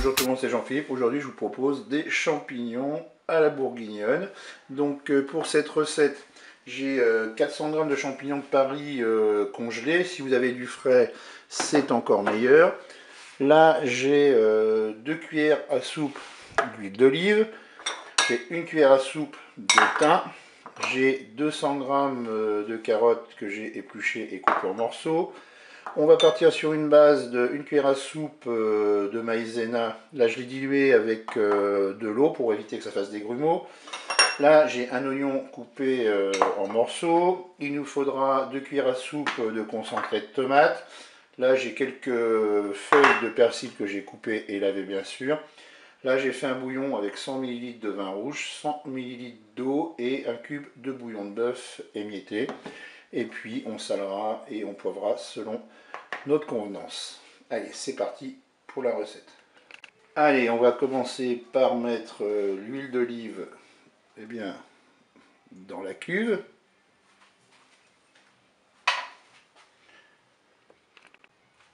Bonjour tout le monde, c'est Jean-Philippe. Aujourd'hui je vous propose des champignons à la bourguignonne. Donc pour cette recette, j'ai 400 g de champignons de Paris congelés. Si vous avez du frais, c'est encore meilleur. Là j'ai 2 cuillères à soupe d'huile d'olive. J'ai 1 cuillère à soupe de thym. J'ai 200 g de carottes que j'ai épluchées et coupées en morceaux. On va partir sur une base de 1 cuillère à soupe de maïzena. Là, je l'ai dilué avec de l'eau pour éviter que ça fasse des grumeaux. Là, j'ai un oignon coupé en morceaux. Il nous faudra 2 cuillères à soupe de concentré de tomate. Là, j'ai quelques feuilles de persil que j'ai coupées et lavées, bien sûr. Là, j'ai fait un bouillon avec 100 ml de vin rouge, 100 ml d'eau et un cube de bouillon de bœuf émietté. Et puis on salera et on poivrera selon notre convenance. Allez, c'est parti pour la recette. Allez, on va commencer par mettre l'huile d'olive dans la cuve.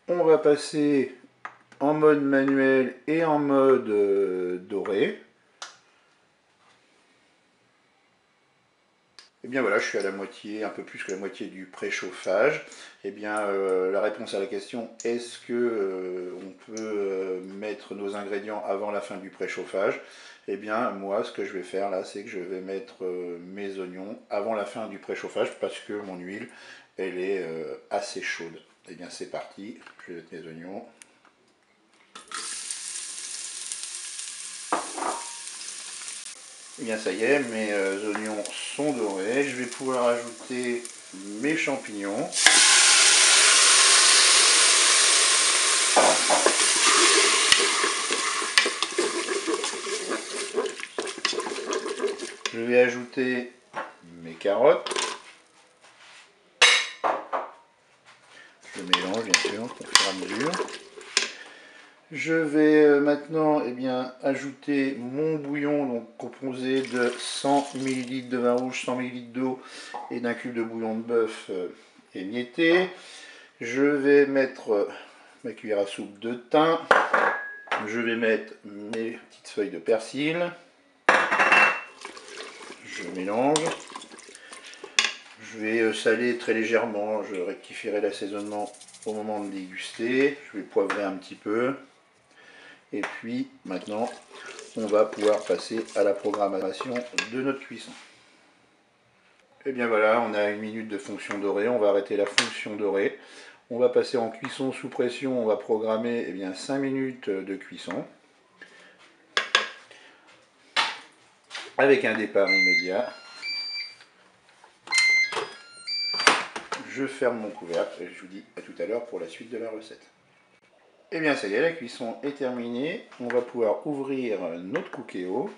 On va passer en mode manuel et en mode doré. Et bien voilà, je suis à la moitié, un peu plus que la moitié du préchauffage. Et bien la réponse à la question, est-ce que on peut mettre nos ingrédients avant la fin du préchauffage? Et bien moi, ce que je vais faire là, c'est que je vais mettre mes oignons avant la fin du préchauffage parce que mon huile, elle est assez chaude. Et bien c'est parti, je vais mettre mes oignons. Et bien ça y est, mes oignons sont dorés. Je vais pouvoir ajouter mes champignons. Je vais ajouter mes carottes. Je mélange bien sûr au fur et à mesure. Je vais maintenant ajouter mon bouillon, donc composé de 100 ml de vin rouge, 100 ml d'eau et d'un cube de bouillon de bœuf émietté. Je vais mettre ma cuillère à soupe de thym. Je vais mettre mes petites feuilles de persil. Je mélange. Je vais saler très légèrement, je rectifierai l'assaisonnement au moment de déguster. Je vais poivrer un petit peu. Et puis maintenant, on va pouvoir passer à la programmation de notre cuisson. Et bien voilà, on a 1 minute de fonction dorée. On va arrêter la fonction dorée. On va passer en cuisson sous pression. On va programmer 5 minutes de cuisson. Avec un départ immédiat. Je ferme mon couvercle et je vous dis à tout à l'heure pour la suite de la recette. Et bien ça y est, la cuisson est terminée. On va pouvoir ouvrir notre cookéo.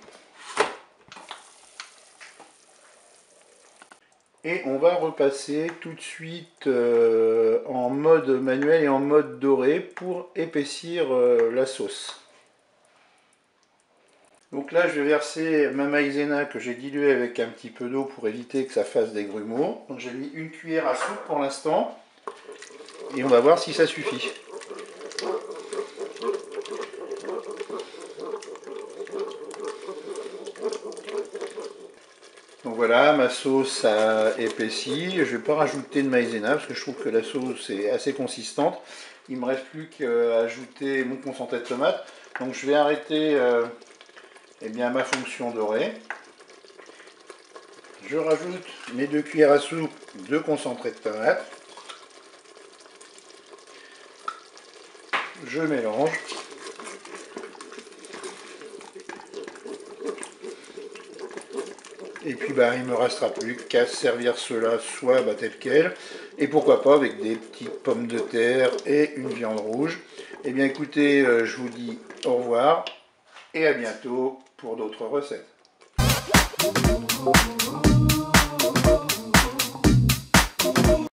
Et on va repasser tout de suite en mode manuel et en mode doré pour épaissir la sauce. Donc là, je vais verser ma maïzena que j'ai diluée avec un petit peu d'eau pour éviter que ça fasse des grumeaux. Donc j'ai mis 1 cuillère à soupe pour l'instant. Et on va voir si ça suffit. Donc voilà, ma sauce a épaissi. Je ne vais pas rajouter de maïzena parce que je trouve que la sauce est assez consistante. Il ne me reste plus qu'à ajouter mon concentré de tomate. Donc je vais arrêter ma fonction dorée. Je rajoute mes 2 cuillères à soupe de concentré de tomate. Je mélange. Et puis il ne me restera plus qu'à servir cela soit tel quel, et pourquoi pas avec des petites pommes de terre et une viande rouge. Et bien écoutez, je vous dis au revoir et à bientôt pour d'autres recettes.